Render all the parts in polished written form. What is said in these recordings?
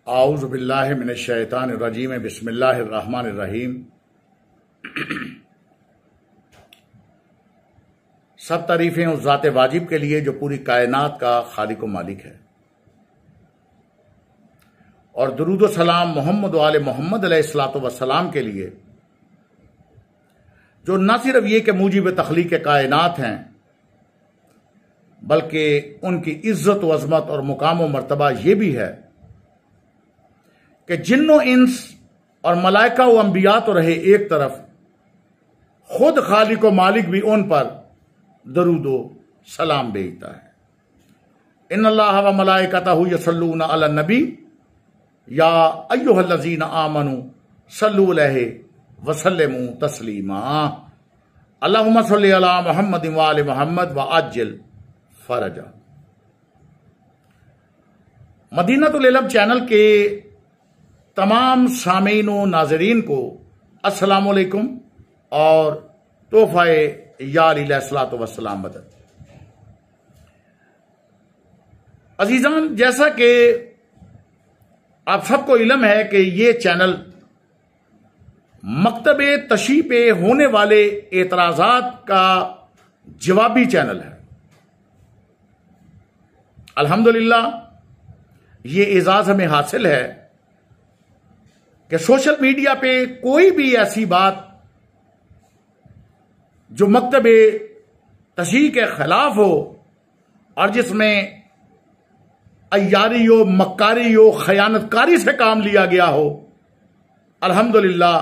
اعوذ باللہ من الشیطان الرجیم بسم اللہ الرحمن الرحیم۔ سب تعریفیں اس ذات واجب کے لیے جو پوری کائنات کا خالق و مالک ہے، اور درود و سلام محمد و آل محمد علیہ الصلوۃ والسلام کے لیے جو نہ صرف یہ کہ موجب تخلیق کائنات ہیں بلکہ ان کی عزت و عظمت اور مقام و مرتبہ یہ بھی ہے کہ جن و انس اور ملائکہ و انبیاء تو رہے ایک طرف، خود خالق و مالک بھی ان پر درود و سلام بھیجتا ہے۔ ان اللہ و ملائکتہ یصلون علی النبی یا ایھا الذین آمنوا صلوا علیہ وسلموا تسلیما۔ اللہم صلی علی محمد وآل محمد وعجل فرجا۔ مدینۃ العلم چینل کے تمام سامعین و ناظرین کو السلام علیکم اور تحفہ یا علیہ الصلوۃ والسلام مدد۔ عزیزان، جیسا کہ آپ سب کو علم ہے کہ یہ چینل مکتب تشیع پہ ہونے والے اعتراضات کا جوابی چینل ہے۔ الحمدللہ یہ اعزاز ہمیں حاصل ہے کہ سوشل میڈیا پہ کوئی بھی ایسی بات جو مکتب تشیع کے خلاف ہو اور جس میں عیاری و مکاری و خیانت کاری سے کام لیا گیا ہو، الحمدللہ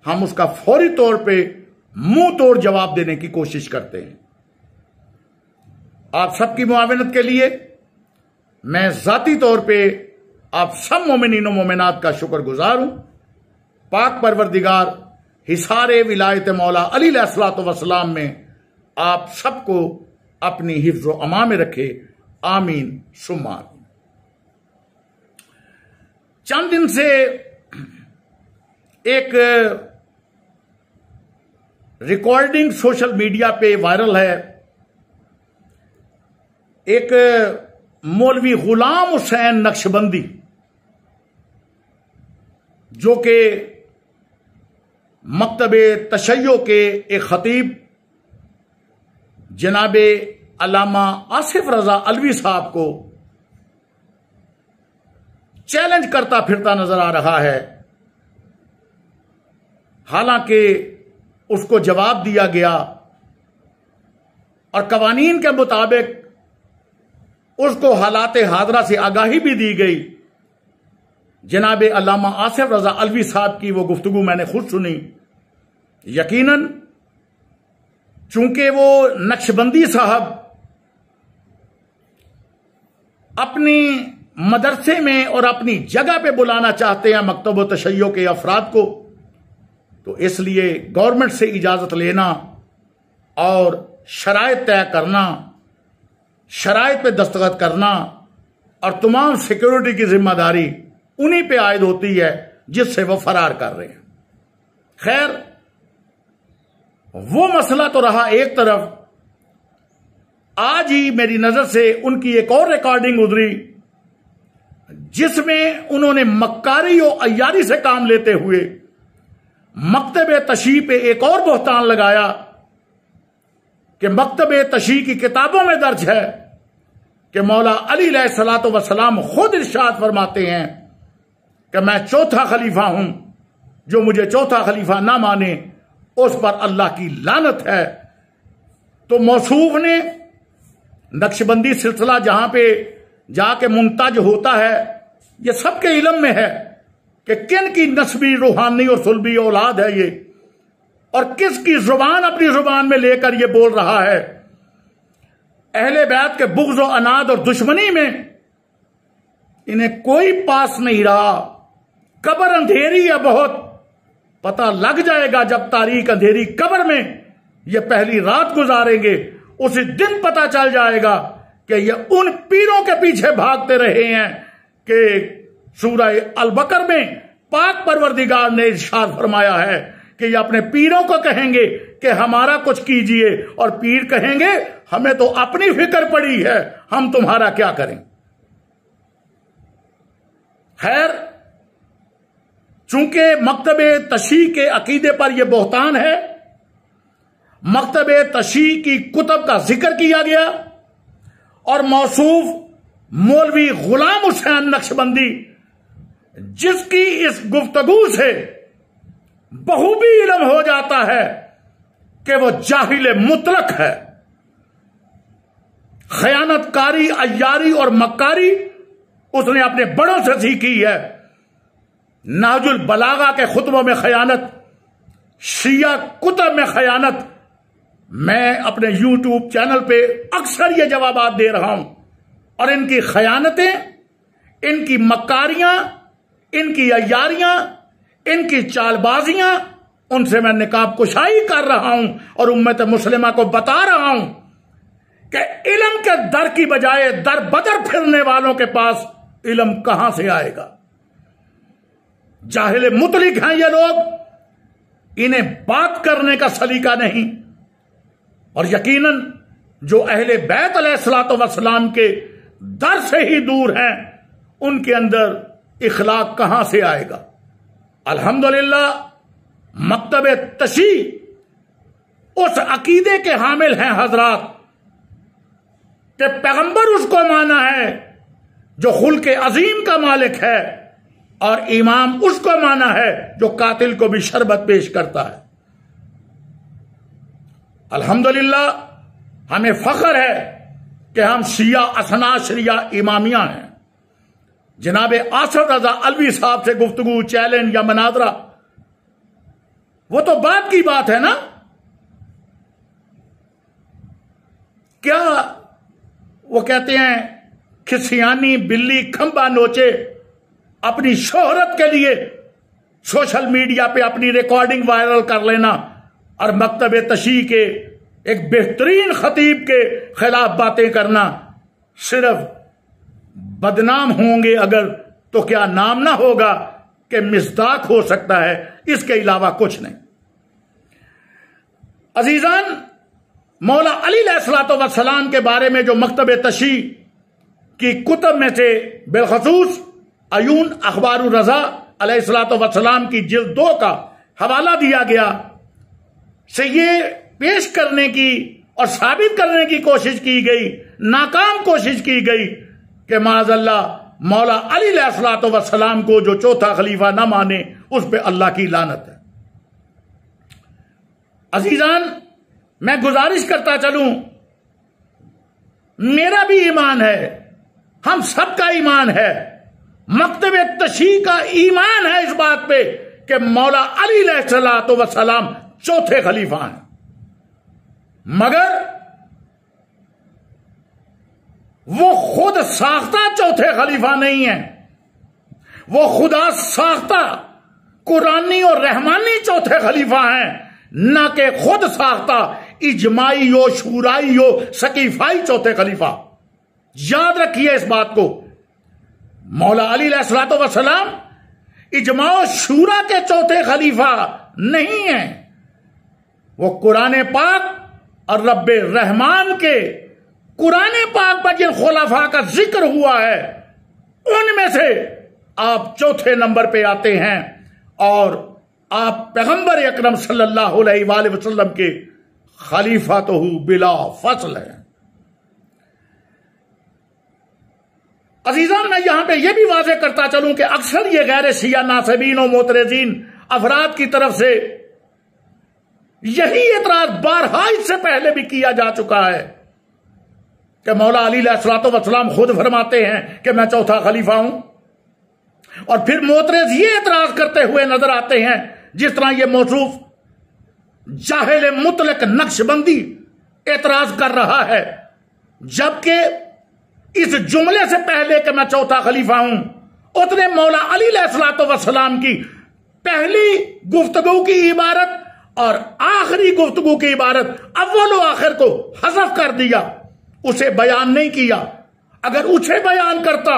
ہم اس کا فوری طور پہ منہ توڑ جواب دینے کی کوشش کرتے ہیں۔ آپ سب کی معاونت کے لیے میں ذاتی طور پہ آپ سب مومنین و مومنات کا شکر گزار ہوں۔ پاک پروردگار حصار ولایت مولا علی علیہ الصلوۃ والسلام میں آپ سب کو اپنی حفظ و امان میں رکھے، آمین ثم آمین۔ چند دن سے ایک ریکارڈنگ سوشل میڈیا پہ وائرل ہے۔ ایک مولوی غلام حسین نقشبندی جو کہ مکتب تشیع کے ایک خطیب جناب علامہ آصف رضا علوی صاحب کو چیلنج کرتا پھرتا نظر آ رہا ہے، حالانکہ اس کو جواب دیا گیا اور قوانین کے مطابق اس کو حالات حاضرہ سے آگاہی بھی دی گئی۔ جناب علامہ آصف رضا علوی صاحب کی وہ گفتگو میں نے خود سنی۔ یقیناً چونکہ وہ نقشبندی صاحب اپنی مدرسے میں اور اپنی جگہ پہ بلانا چاہتے ہیں مکتب و تشیع کے افراد کو، تو اس لیے گورنمنٹ سے اجازت لینا اور شرائط طے کرنا، شرائط پہ دستخط کرنا اور تمام سیکورٹی کی ذمہ داری انہی پہ عائد ہوتی ہے جس سے وہ فرار کر رہے ہیں۔ خیر، وہ مسئلہ تو رہا ایک طرف، آج ہی میری نظر سے ان کی ایک اور ریکارڈنگ گزری جس میں انہوں نے مکاری و عیاری سے کام لیتے ہوئے مکتب تشیع پہ ایک اور بہتان لگایا کہ مکتب تشیع کی کتابوں میں درج ہے کہ مولا علی علیہ الصلوۃ والسلام خود ارشاد فرماتے ہیں کہ میں چوتھا خلیفہ ہوں، جو مجھے چوتھا خلیفہ نہ مانے اس پر اللہ کی لعنت ہے۔ تو موصوف نے نقشبندی سلسلہ جہاں پہ جا کے منتج ہوتا ہے، یہ سب کے علم میں ہے کہ کن کی نسبی روحانی اور صلبی اولاد ہے یہ، اور کس کی زبان اپنی زبان میں لے کر یہ بول رہا ہے۔ اہل بیت کے بغض و عناد اور دشمنی میں انہیں کوئی پاس نہیں رہا۔ قبر اندھیری ہے بہت، پتہ لگ جائے گا جب تاریک اندھیری قبر میں یہ پہلی رات گزاریں گے، اسی دن پتہ چل جائے گا کہ یہ ان پیروں کے پیچھے بھاگتے رہے ہیں کہ سورہ البقرہ میں پاک پروردگار نے ارشاد فرمایا ہے کہ یہ اپنے پیروں کو کہیں گے کہ ہمارا کچھ کیجئے، اور پیر کہیں گے ہمیں تو اپنی فکر پڑی ہے، ہم تمہارا کیا کریں۔ خیر، چونکہ مکتب تشیع کے عقیدے پر یہ بہتان ہے، مکتب تشیع کی کتب کا ذکر کیا گیا اور موصوف مولوی غلام حسین نقشبندی، جس کی اس گفتگو سے بخوبی علم ہو جاتا ہے کہ وہ جاہل مطلق ہے، خیانت کاری، عیاری اور مکاری اس نے اپنے بڑوں سے سیکھی ہے۔ نہج البلاغہ کے خطبوں میں خیانت، شیعہ کتب میں خیانت، میں اپنے یوٹیوب چینل پہ اکثر یہ جوابات دے رہا ہوں، اور ان کی خیانتیں، ان کی مکاریاں، ان کی عیاریاں، ان کی چال بازیاں، ان سے میں نقاب کشائی کر رہا ہوں اور امت مسلمہ کو بتا رہا ہوں کہ علم کے در کی بجائے در بدر پھرنے والوں کے پاس علم کہاں سے آئے گا؟ جاہل مطلق ہیں یہ لوگ، انہیں بات کرنے کا سلیقہ نہیں، اور یقیناً جو اہل بیت علیہ الصلوۃ والسلام کے در سے ہی دور ہیں، ان کے اندر اخلاق کہاں سے آئے گا؟ الحمدللہ مکتب تشیع اس عقیدے کے حامل ہیں حضرات کہ پیغمبر اس کو مانا ہے جو خلق عظیم کا مالک ہے، اور امام اس کو مانا ہے جو قاتل کو بھی شربت پیش کرتا ہے۔ الحمدللہ ہمیں فخر ہے کہ ہم شیعہ اثنا عشریہ امامیہ ہیں۔ جناب آصف رضا علوی صاحب سے گفتگو، چیلنج یا مناظرہ، وہ تو بات کی بات ہے نا۔ کیا وہ کہتے ہیں کھسیانی بلی کھمبا نوچے، اپنی شہرت کے لیے سوشل میڈیا پہ اپنی ریکارڈنگ وائرل کر لینا اور مکتب تشیع کے ایک بہترین خطیب کے خلاف باتیں کرنا، صرف بدنام ہوں گے اگر تو کیا نام نہ ہوگا کہ مصداق ہو سکتا ہے، اس کے علاوہ کچھ نہیں۔ عزیزان، مولا علی علیہ الصلوۃ والسلام کے بارے میں جو مکتب تشیع کی کتب میں سے بالخصوص عیون اخبار الرضا علیہ الصلوۃ والسلام کی جلد 2 کا حوالہ دیا گیا، سے یہ پیش کرنے کی اور ثابت کرنے کی کوشش کی گئی، ناکام کوشش کی گئی کہ معاذ اللہ مولا علی علیہ الصلوۃ والسلام کو جو چوتھا خلیفہ نہ مانے اس پہ اللہ کی لعنت ہے۔ عزیزان، میں گزارش کرتا چلوں، میرا بھی ایمان ہے، ہم سب کا ایمان ہے، مکتب تشیع کا ایمان ہے اس بات پہ کہ مولا علی علیہ الصلوۃ والسلام چوتھے خلیفہ ہیں، مگر وہ خود ساختہ چوتھے خلیفہ نہیں ہیں، وہ خدا ساختہ قرآنی اور رحمانی چوتھے خلیفہ ہیں، نہ کہ خود ساختہ اجماعی و شورائی و سقیفائی چوتھے خلیفہ۔ یاد رکھیے اس بات کو، مولا علی علیہ الصلوۃ والسلام اجماع و شورا کے چوتھے خلیفہ نہیں ہیں، وہ قرآن پاک اور رب رحمان کے قرآن پاک پر جن خلفاء کا ذکر ہوا ہے ان میں سے آپ چوتھے نمبر پہ آتے ہیں، اور آپ پیغمبر اکرم صلی اللہ علیہ وآلہ وسلم کے خلیفۃ بلا فصل ہیں۔ عزیزان، میں یہاں پہ یہ بھی واضح کرتا چلوں کہ اکثر یہ غیر شیعہ ناصبین و معترضین افراد کی طرف سے یہی اعتراض بارہا اس سے پہلے بھی کیا جا چکا ہے کہ مولا علی علیہ الصلوۃ والسلام خود فرماتے ہیں کہ میں چوتھا خلیفہ ہوں، اور پھر معترض یہ اعتراض کرتے ہوئے نظر آتے ہیں جس طرح یہ موصوف جاہل مطلق نقشبندی اعتراض کر رہا ہے، جبکہ اس جملے سے پہلے کہ میں چوتھا خلیفہ ہوں اتنے مولا علی علیہ الصلوۃ والسلام کی پہلی گفتگو کی عبارت اور آخری گفتگو کی عبارت اول و آخر کو حذف کر دیا، اسے بیان نہیں کیا۔ اگر اسے بیان کرتا،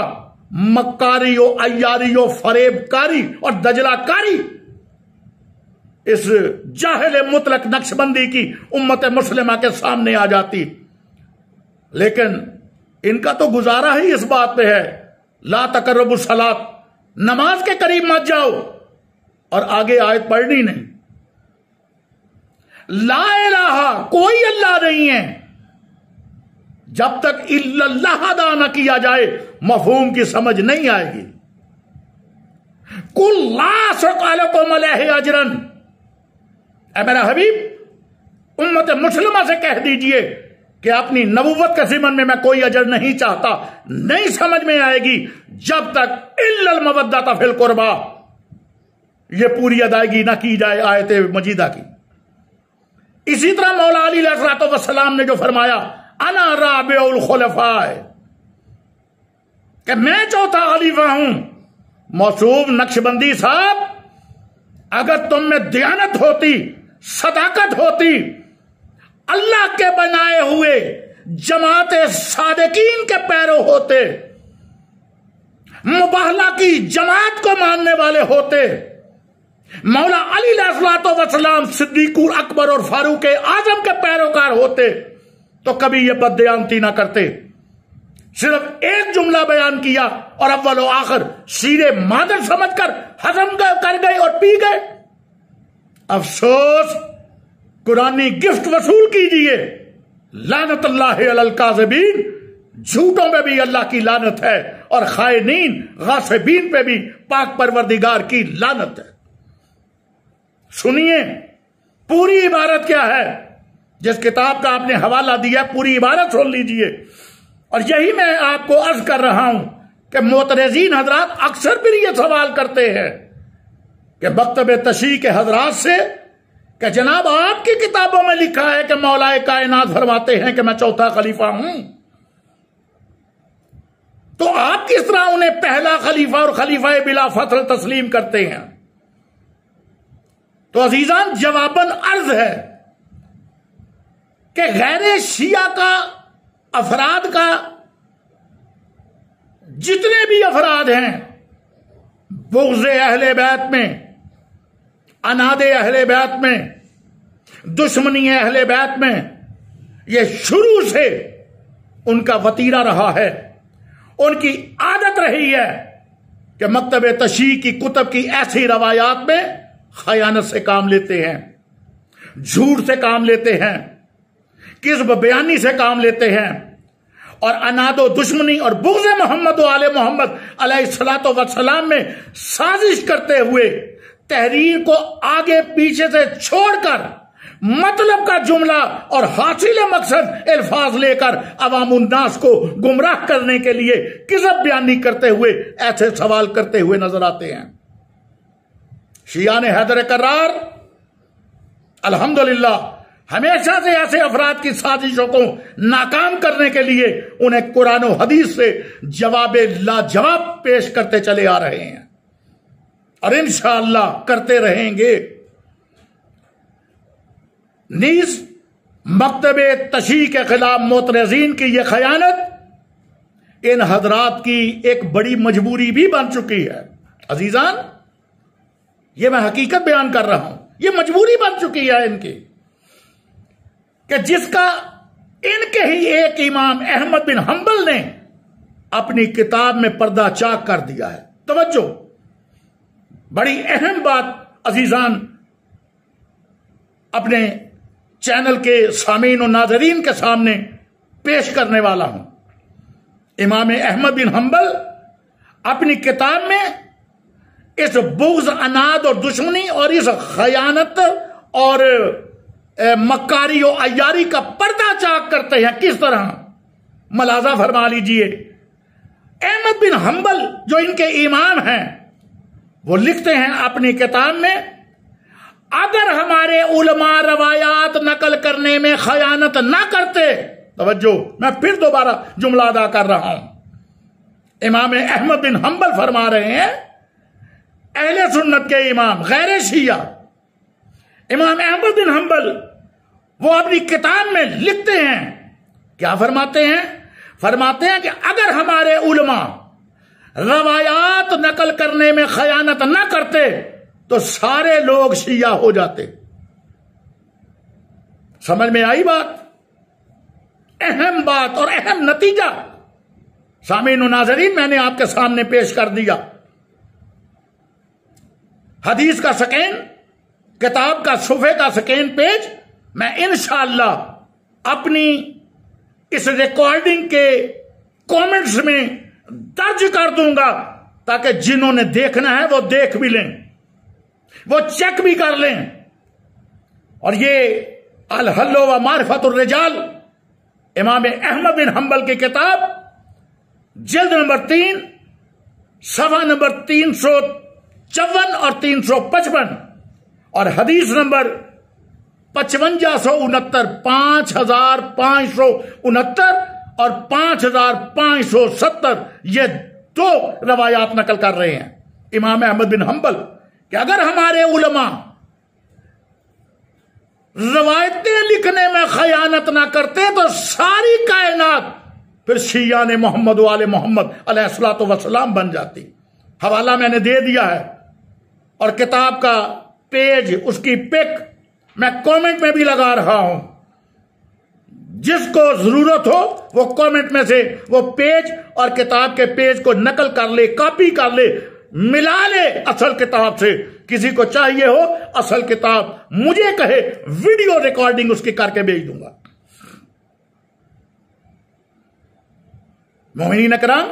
مکاری و عیاری و فریب کاری اور دجلہ کاری اس جاہل مطلق نقشبندی کی امت مسلمہ کے سامنے آ جاتی، لیکن ان کا تو گزارا ہی اس بات پہ ہے، لا تقربوا الصلاۃ نماز کے قریب مت جاؤ، اور آگے آیت پڑھنی نہیں. لا الہ، کوئی اللہ نہیں ہے جب تک الا اللہ ادا نہ کیا جائے مفہوم کی سمجھ نہیں آئے گی. قل لا اسألکم علیہ علیہ اجرا، اے میرا حبیب امت مسلمہ سے کہہ دیجئے کہ اپنی نبوت کے ضمن میں کوئی اجر نہیں چاہتا. نہیں سمجھ میں آئے گی جب تک الا المودۃ فی القربى یہ پوری ادائیگی نہ کی جائے آیت مجیدہ کی. اسی طرح مولا علی علیہ السلام نے جو فرمایا انا رابع الخلفاء کہ میں چوتھا خلیفہ ہوں. موصوف نقشبندی صاحب، اگر تم میں دیانت ہوتی، صداقت ہوتی، اللہ کے بنائے ہوئے جماعت صادقین کے پیرو ہوتے، مباہلہ کی جماعت کو ماننے والے ہوتے، مولا علی علیہ السلام صدیق اکبر اور فاروق اعظم کے پیروکار ہوتے تو کبھی یہ بددیانتی نہ کرتے. صرف ایک جملہ بیان کیا اور اول و آخر سیرے مادر سمجھ کر ہضم کر گئے اور پی گئے. افسوس، قرآنی گفٹ وصول کیجئے. لعنت اللہ علی الکاذبین، جھوٹوں میں بھی اللہ کی لعنت ہے اور خائنین غاصبین پہ بھی پاک پروردگار کی لعنت ہے. سنیے پوری عبارت کیا ہے. جس کتاب کا آپ نے حوالہ دیا پوری عبارت سن لیجئے. اور یہی میں آپ کو عرض کر رہا ہوں کہ معترضین حضرات اکثر پھر یہ سوال کرتے ہیں کہ مکتب تشیع کے حضرات سے کہ جناب آپ کی کتابوں میں لکھا ہے کہ مولا کائنات فرماتے ہیں کہ میں چوتھا خلیفہ ہوں، تو آپ کس طرح انہیں پہلا خلیفہ اور خلیفہ بلا فصل تسلیم کرتے ہیں؟ تو عزیزان جواباً عرض ہے کہ غیر شیعہ کا افراد کا جتنے بھی افراد ہیں بغض اہل بیت میں، اناد اہل بیت میں، دشمنی اہل بیت میں، یہ شروع سے ان کا وتیرہ رہا ہے. ان کی عادت رہی ہے کہ مکتب تشیع کی کتب کی ایسی روایات میں خیانت سے کام لیتے ہیں، جھوٹ سے کام لیتے ہیں، کذب بیانی سے کام لیتے ہیں، اور اناد و دشمنی اور بغض محمد و آل محمد علیہ السلام میں سازش کرتے ہوئے تحریر کو آگے پیچھے سے چھوڑ کر مطلب کا جملہ اور حاصل مقصد الفاظ لے کر عوام الناس کو گمراہ کرنے کے لیے کذب بیانی کرتے ہوئے ایسے سوال کرتے ہوئے نظر آتے ہیں. شیعہ نے حیدر کرار الحمدللہ ہمیشہ سے ایسے افراد کی سازشوں کو ناکام کرنے کے لیے انہیں قرآن و حدیث سے جواب لاجواب پیش کرتے چلے آ رہے ہیں اور انشاءاللہ کرتے رہیں گے. نیز مکتب تشیع کے خلاف معترضین کی یہ خیانت ان حضرات کی ایک بڑی مجبوری بھی بن چکی ہے. عزیزان، یہ میں حقیقت بیان کر رہا ہوں، یہ مجبوری بن چکی ہے ان کی کہ جس کا ان کے ہی ایک امام احمد بن حنبل نے اپنی کتاب میں پردہ چاک کر دیا ہے. توجہ، بڑی اہم بات عزیزان اپنے چینل کے سامعین و ناظرین کے سامنے پیش کرنے والا ہوں. امام احمد بن حنبل اپنی کتاب میں اس بغض، اناد اور دشمنی اور اس خیانت اور مکاری و عیاری کا پردہ چاک کرتے ہیں. کس طرح؟ ملاحظہ فرما لیجئے. احمد بن حنبل جو ان کے امام ہیں وہ لکھتے ہیں اپنی کتاب میں، اگر ہمارے علماء روایات نقل کرنے میں خیانت نہ کرتے، توجہ میں پھر دوبارہ جملہ ادا کر رہا ہوں، امام احمد بن حنبل فرما رہے ہیں، اہل سنت کے امام غیر شیعہ امام احمد بن حنبل وہ اپنی کتاب میں لکھتے ہیں، کیا فرماتے ہیں؟ فرماتے ہیں کہ اگر ہمارے علماء روایات نقل کرنے میں خیانت نہ کرتے تو سارے لوگ شیعہ ہو جاتے. سمجھ میں آئی بات؟ اہم بات اور اہم نتیجہ سامعین و ناظرین میں نے آپ کے سامنے پیش کر دیا. حدیث کا سکین، کتاب کا صفحے کا سکین پیج میں انشاءاللہ اپنی اس ریکارڈنگ کے کامنٹس میں درج کر دوں گا، تاکہ جنہوں نے دیکھنا ہے وہ دیکھ بھی لیں، وہ چیک بھی کر لیں۔ اور یہ الحل و معرفت الرجال امام احمد بن حنبل کی کتاب، جلد نمبر 3، صفحہ نمبر 354 اور 355، اور حدیث نمبر 5569، 5569 اور 5570، یہ دو روایات نقل کر رہے ہیں امام احمد بن حنبل کہ اگر ہمارے علماء روایتیں لکھنے میں خیانت نہ کرتے تو ساری کائنات پھر شیعان محمد و آل محمد علیہ الصلوۃ والسلام بن جاتی۔ حوالہ میں نے دے دیا ہے، اور کتاب کا پیج، اس کی پک میں کامنٹ میں بھی لگا رہا ہوں۔ جس کو ضرورت ہو وہ کامنٹ میں سے وہ پیج اور کتاب کے پیج کو نقل کر لے، کاپی کر لے، ملا لے اصل کتاب سے۔ کسی کو چاہیے ہو اصل کتاب مجھے کہے، ویڈیو ریکارڈنگ اس کی کر کے بھیج دوں گا۔ مومنین اکرام،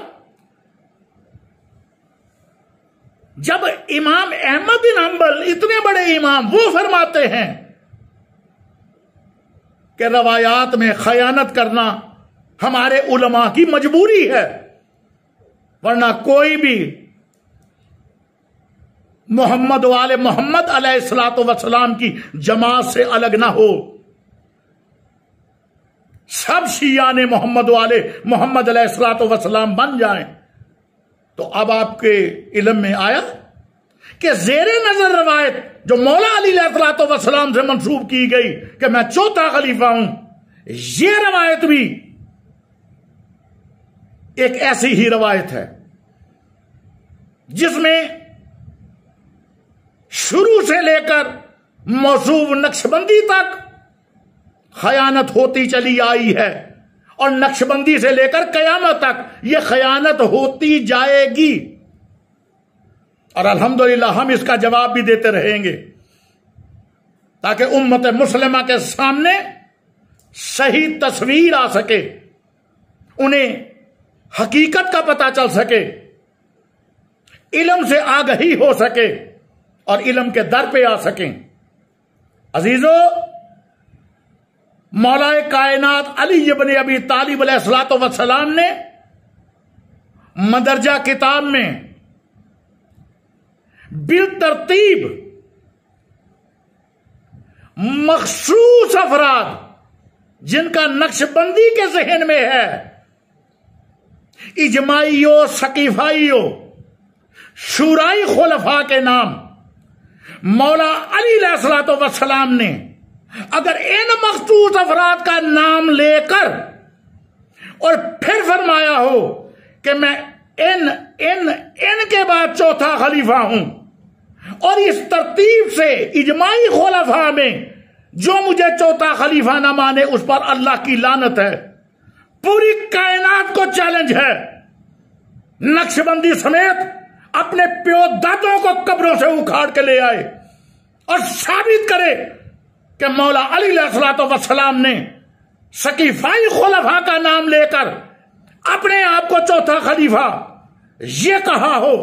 جب امام احمد بن حنبل اتنے بڑے امام، وہ فرماتے ہیں کہ روایات میں خیانت کرنا ہمارے علماء کی مجبوری ہے، ورنہ کوئی بھی محمد و آل محمد علیہ الصلوۃ والسلام کی جماعت سے الگ نہ ہو، سب شیعان محمد و آل محمد علیہ الصلوۃ والسلام بن جائیں۔ تو اب آپ کے علم میں آیا کہ زیر نظر روایت جو مولا علی علیہ الصلوۃ والسلام سے منسوب کی گئی کہ میں چوتھا خلیفہ ہوں، یہ روایت بھی ایک ایسی ہی روایت ہے جس میں شروع سے لے کر موصوف نقشبندی تک خیانت ہوتی چلی آئی ہے، اور نقشبندی سے لے کر قیامت تک یہ خیانت ہوتی جائے گی، اور الحمدللہ ہم اس کا جواب بھی دیتے رہیں گے تاکہ امت مسلمہ کے سامنے صحیح تصویر آ سکے، انہیں حقیقت کا پتہ چل سکے، علم سے آگہی ہو سکے اور علم کے در پہ آ سکیں۔ عزیزو، مولا کائنات علی ابن ابی طالب علیہ الصلوۃ والسلام نے مدرجہ کتاب میں بالترتیب مخصوص افراد جن کا نقش بندی کے ذہن میں ہے، اجماعیوں، ثقیفائیوں، شورائی خلفاء کے نام مولا علی علیہ الصلوۃ والسلام نے اگر ان مخصوص افراد کا نام لے کر اور پھر فرمایا ہو کہ میں ان کے بعد چوتھا خلیفہ ہوں، اور اس ترتیب سے اجماعی خلفاء میں جو مجھے چوتھا خلیفہ نہ مانے اس پر اللہ کی لعنت ہے، پوری کائنات کو چیلنج ہے، نقش بندی سمیت اپنے پیو دادوں کو قبروں سے اکھاڑ کے لے آئے اور ثابت کرے کہ مولا علی علیہ الصلوۃ والسلام نے ثقیفائی خلفاء کا نام لے کر اپنے آپ کو چوتھا خلیفہ یہ کہا ہو،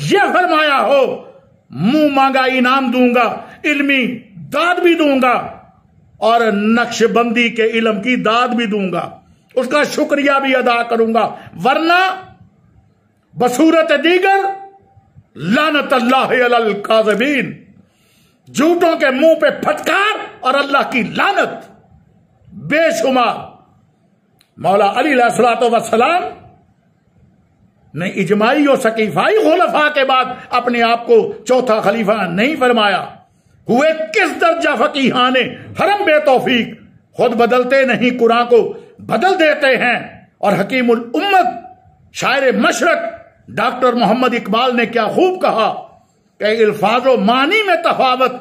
یہ فرمایا ہو، منہ مانگا انعام دوں گا، علمی داد بھی دوں گا اور نقش بندی کے علم کی داد بھی دوں گا، اس کا شکریہ بھی ادا کروں گا، ورنہ بصورت دیگر لعنت اللہ علی الکاذبین، جھوٹوں کے منہ پہ پھٹکار اور اللہ کی لعنت بے شمار۔ مولا علی علیہ الصلوۃ والسلام نے اجماعی اور ثقیفائی خلفاء کے بعد اپنے آپ کو چوتھا خلیفہ نہیں فرمایا۔ ہوئے کس درجہ فقیہان حرم بے توفیق، خود بدلتے نہیں قرآن کو بدل دیتے ہیں۔ اور حکیم الامت شاعر مشرق ڈاکٹر محمد اقبال نے کیا خوب کہا کہ الفاظ و معنی میں تفاوت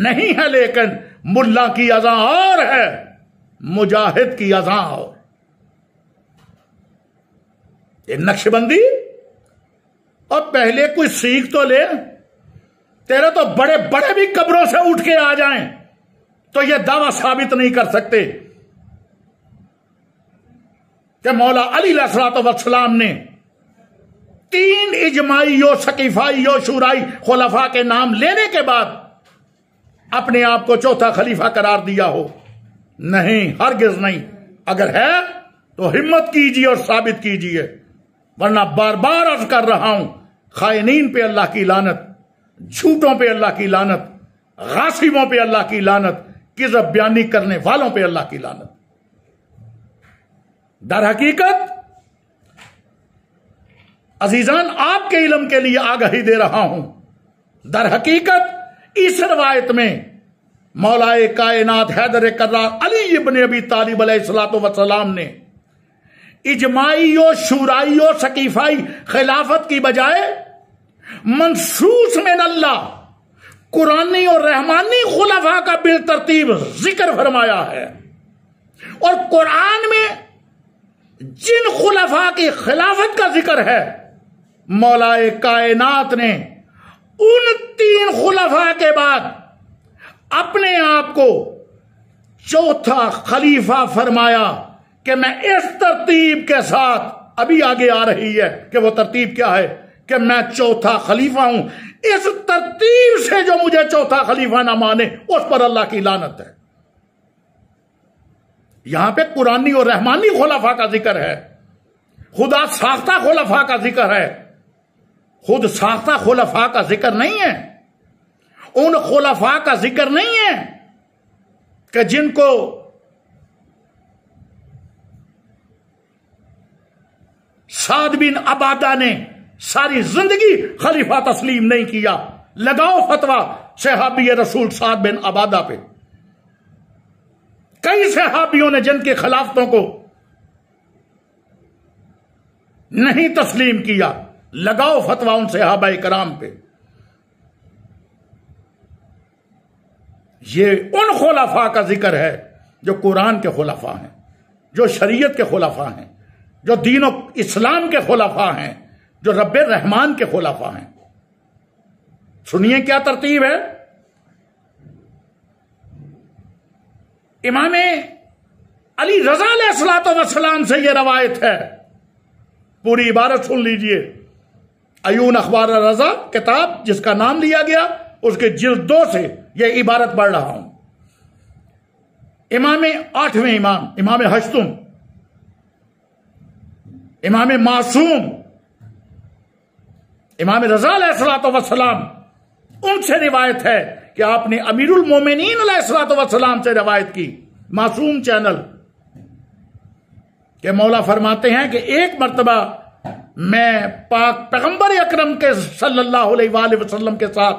نہیں ہے، لیکن ملا کی اذاں اور ہے، مجاہد کی اذاں اور۔ یہ نقش بندی، اور پہلے کوئی سیکھ تو لے، تیرے تو بڑے بڑے بھی قبروں سے اٹھ کے آ جائیں تو یہ دعویٰ ثابت نہیں کر سکتے کہ مولا علی علیہ السلام نے 3 اجماعی و ثقیفائی و شورائی خلفاء کے نام لینے کے بعد اپنے آپ کو چوتھا خلیفہ قرار دیا ہو. نہیں، ہرگز نہیں. اگر ہے تو ہمت کیجیے اور ثابت کیجیے، ورنہ بار بار عرض کر رہا ہوں، خائنین پہ اللہ کی لعنت، جھوٹوں پہ اللہ کی لعنت، غاصبوں پہ اللہ کی لعنت، کذب بیانی کرنے والوں پہ اللہ کی لعنت. در حقیقت عزیزان، آپ کے علم کے لیے آگاہی دے رہا ہوں، در حقیقت اس روایت میں مولا کائنات حیدر کرار علی ابن ابی طالب علیہ السلام نے اجماعی و شورائی و ثقیفائی خلافت کی بجائے منصوص من اللہ قرآنی اور رحمانی خلفاء کا بالترتیب ذکر فرمایا ہے. اور قرآن میں جن خلفاء کی خلافت کا ذکر ہے، مولا کائنات نے ان 3 خلفاء کے بعد اپنے آپ کو چوتھا خلیفہ فرمایا کہ میں اس ترتیب کے ساتھ، ابھی آگے آ رہی ہے کہ وہ ترتیب کیا ہے، کہ میں چوتھا خلیفہ ہوں. اس ترتیب سے جو مجھے چوتھا خلیفہ نہ مانے اس پر اللہ کی لعنت ہے. یہاں پہ قرآنی اور رحمانی خلفاء کا ذکر ہے، خدا ساختہ خلفاء کا ذکر ہے. خود ساختہ خلفاء کا ذکر نہیں ہے، ان خلفاء کا ذکر نہیں ہے کہ جن کو سعد بن عبادہ نے ساری زندگی خلیفہ تسلیم نہیں کیا. لگاؤ فتویٰ صحابی رسول سعد بن عبادہ پہ. کئی صحابیوں نے جن کی خلافتوں کو نہیں تسلیم کیا، لگاؤ فتویٰ ان صحابہ کرام پہ. یہ ان خلفاء کا ذکر ہے جو قرآن کے خلفاء ہیں، جو شریعت کے خلفاء ہیں، جو دین و اسلام کے خلفاء ہیں، جو رب رحمان کے خلفاء ہیں. سنیے کیا ترتیب ہے. امام علی رضا علیہ السلام سے یہ روایت ہے، پوری عبارت سن لیجئے. عیون اخبار رضا کتاب جس کا نام لیا گیا، اس کے جلد 2 سے یہ عبارت پڑھ رہا ہوں. امام 8ویں امام، امام ہشتم، امام معصوم، امام رضا علیہ السلام، ان سے روایت ہے کہ آپ نے امیر المومنین علیہ السلام سے روایت کی، معصوم چینل، کہ مولا فرماتے ہیں کہ ایک مرتبہ میں پاک پیغمبر اکرم کے صلی اللہ علیہ وآلہ وسلم کے ساتھ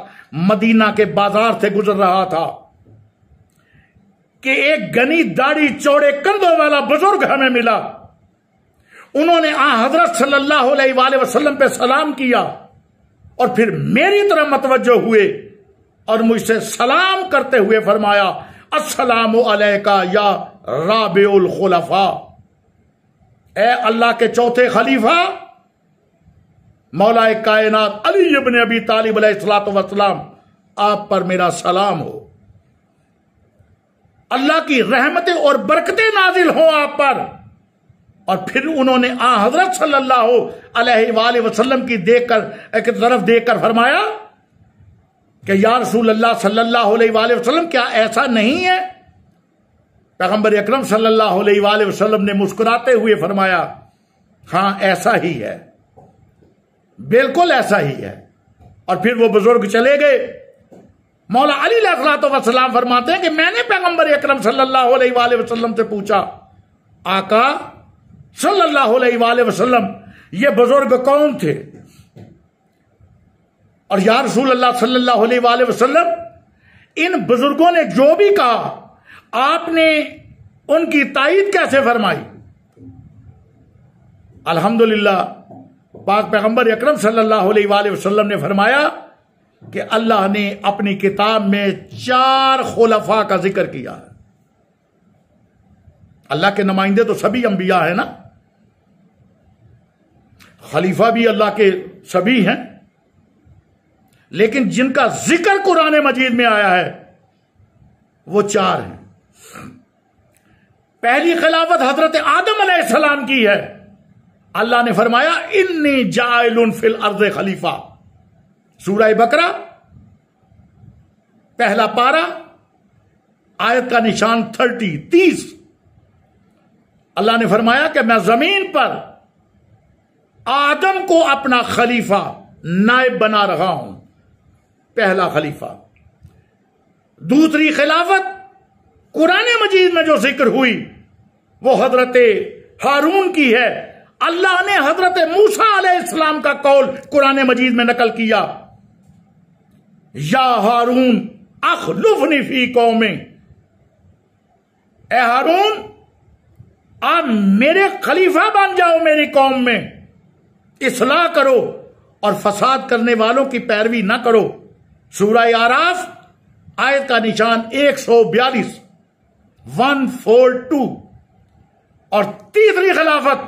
مدینہ کے بازار سے گزر رہا تھا کہ ایک گنی داڑھی چوڑے کندھوں والا بزرگ ہمیں ملا. انہوں نے حضرت صلی اللہ علیہ وآلہ وسلم پہ سلام کیا اور پھر میری طرف متوجہ ہوئے اور مجھ سے سلام کرتے ہوئے فرمایا، السلام علیکہ یا رابع الخلفاء، اے اللہ کے چوتھے خلیفہ مولا کائنات علی ابن ابی طالب علیہ السلام، آپ پر میرا سلام ہو، اللہ کی رحمتیں اور برکتیں نازل ہوں آپ پر. اور پھر انہوں نے حضرت صلی اللہ علیہ وآلہ وسلم کی طرف دیکھ کر فرمایا کہ یا رسول اللہ صلی اللہ علیہ وآلہ وسلم، کیا ایسا نہیں ہے؟ پیغمبر اکرم صلی اللہ علیہ وآلہ وسلم نے مسکراتے ہوئے فرمایا، ہاں ایسا ہی ہے، بالکل ایسا ہی ہے. اور پھر وہ بزرگ چلے گئے. مولا علی علیہ السلام فرماتے ہیں کہ میں نے پیغمبر اکرم صلی اللہ علیہ وآلہ وسلم سے پوچھا، آقا صلی اللہ علیہ وآلہ وسلم، یہ بزرگ کون تھے؟ اور یا رسول اللہ صلی اللہ علیہ وآلہ وسلم، ان بزرگوں نے جو بھی کہا آپ نے ان کی تائید کیسے فرمائی؟ الحمدللہ پاک پیغمبر اکرم صلی اللہ علیہ وآلہ وسلم نے فرمایا کہ اللہ نے اپنی کتاب میں 4 خلفاء کا ذکر کیا ہے. اللہ کے نمائندے تو سبھی انبیاء ہیں نا، خلیفہ بھی اللہ کے سبھی ہیں، لیکن جن کا ذکر قرآن مجید میں آیا ہے وہ 4 ہیں۔ پہلی خلافت حضرت آدم علیہ السلام کی ہے۔ اللہ نے فرمایا انی جاعل فی الارض خلیفہ، سورہ بقرہ پہلا پارہ آیت کا نشان 30۔ اللہ نے فرمایا کہ میں زمین پر آدم کو اپنا خلیفہ نائب بنا رہا ہوں، پہلا خلیفہ۔ دوسری خلافت قرآن مجید میں جو ذکر ہوئی وہ حضرت ہارون کی ہے۔ اللہ نے حضرت موسیٰ علیہ السلام کا قول قرآن مجید میں نقل کیا، یا ہارون اخلفنی فی قومی، اے ہارون آپ میرے خلیفہ بن جاؤ، میری قوم میں اصلاح کرو اور فساد کرنے والوں کی پیروی نہ کرو۔ سورہ اعراف آیت کا نشان 142 142۔ اور تیسری خلافت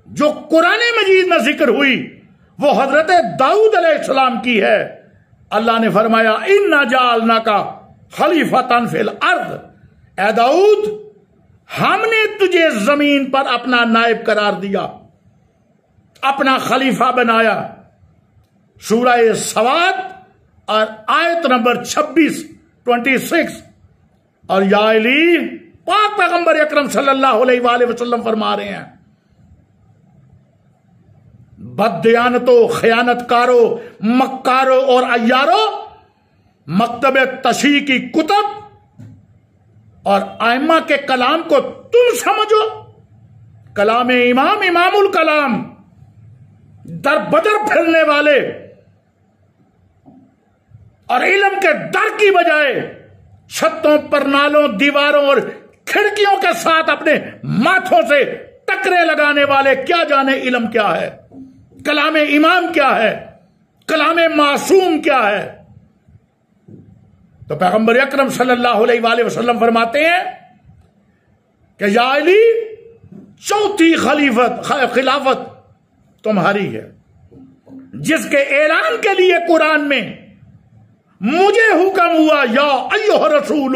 جو قرآن مجید میں ذکر ہوئی وہ حضرت داؤد علیہ السلام کی ہے۔ اللہ نے فرمایا انا جعلناک خلیفۃ فی الارض، اے داؤد ہم نے تجھے زمین پر اپنا نائب قرار دیا، اپنا خلیفہ بنایا۔ سورہ سواد اور آیت نمبر 26 اور یا علی، پاک پیغمبر اکرم صلی اللہ علیہ وآلہ وسلم فرما رہے ہیں بددیانتوں، خیانت کاروں، مکاروں اور عیاروں، مکتب تشیع کی کتب اور ائمہ کے کلام کو تم سمجھو، کلام امام الکلام، در بدر پھرنے والے اور علم کے در کی بجائے چھتوں پر، نالوں، دیواروں اور کھڑکیوں کے ساتھ اپنے ماتھوں سے ٹکرے لگانے والے کیا جانے علم کیا ہے، کلام امام کیا ہے، کلام معصوم کیا ہے۔ تو پیغمبر اکرم صلی اللہ علیہ وآلہ وسلم فرماتے ہیں کہ یا علی چوتھی خلافت تمہاری ہے، جس کے اعلان کے لیے قرآن میں مجھے حکم ہوا یا ایھا الرسول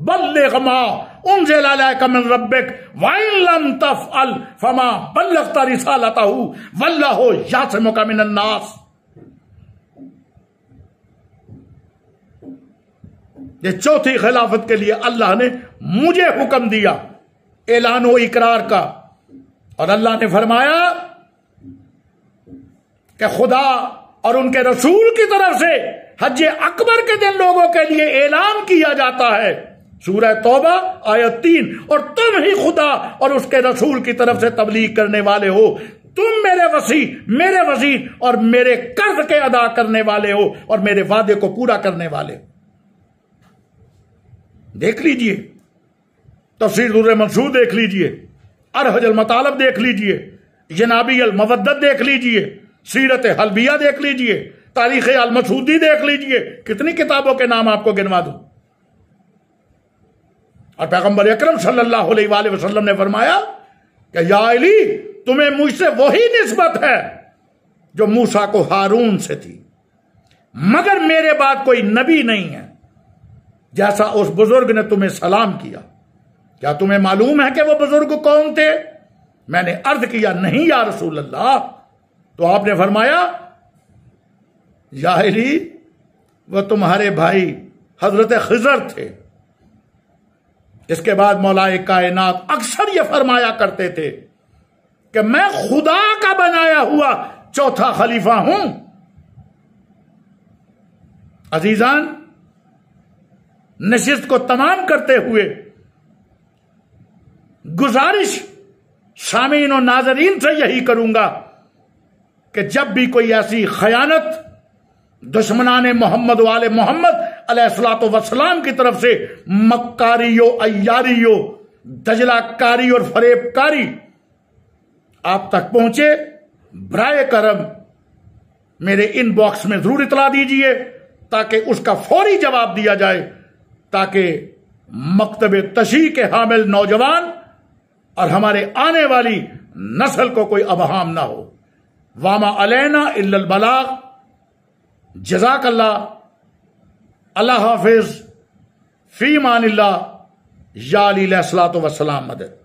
بلغ ما انزل الیک من ربک وان لم تفعل فما بلغت رسالتہ واللہ یعصمک من الناس۔ یہ چوتھی خلافت کے لیے اللہ نے مجھے حکم دیا اعلان و اقرار کا، اور اللہ نے فرمایا کہ خدا اور ان کے رسول کی طرف سے حج اکبر کے دن لوگوں کے لیے اعلان کیا جاتا ہے، سورہ توبہ آیت 3، اور تم ہی خدا اور اس کے رسول کی طرف سے تبلیغ کرنے والے ہو، تم میرے وسیع، میرے وزیر اور میرے قرض کے ادا کرنے والے ہو اور میرے وعدے کو پورا کرنے والے۔ دیکھ لیجئے تفسیر در منصور، دیکھ لیجئے ارحج المطالب، دیکھ لیجئے جنابی المودت، دیکھ لیجئے سیرت حلبیہ، دیکھ لیجئے تاریخ المسعودی، دیکھ لیجئے، کتنی کتابوں کے نام آپ کو گنوا دوں۔ اور پیغمبر اکرم صلی اللہ علیہ وآلہ وسلم نے فرمایا کہ یا علی تمہیں مجھ سے وہی نسبت ہے جو موسیٰ کو ہارون سے تھی، مگر میرے بعد کوئی نبی نہیں ہے جیسا اس بزرگ نے تمہیں سلام کیا۔ کیا تمہیں معلوم ہے کہ وہ بزرگ کون تھے؟ میں نے عرض کیا نہیں یا رسول اللہ۔ تو آپ نے فرمایا یا علی وہ تمہارے بھائی حضرت خضر تھے۔ اس کے بعد مولا کائنات اکثر یہ فرمایا کرتے تھے کہ میں خدا کا بنایا ہوا چوتھا خلیفہ ہوں۔ عزیزان، نشست کو تمام کرتے ہوئے گزارش سامعین و ناظرین سے یہی کروں گا کہ جب بھی کوئی ایسی خیانت دشمنان محمد والے محمد علیہ الصلوۃ والسلام کی طرف سے مکاری و عیاری و دجلہ کاری اور فریب کاری آپ تک پہنچے، برائے کرم میرے ان باکس میں ضرور اطلاع دیجئے تاکہ اس کا فوری جواب دیا جائے، تاکہ مکتب تشیع کے حامل نوجوان اور ہمارے آنے والی نسل کو کوئی ابہام نہ ہو۔ واما علینا الا البلاغ۔ جزاک اللہ، اللہ حافظ، فی امان اللہ، یا علی علیہ الصلوۃ والسلام مدد۔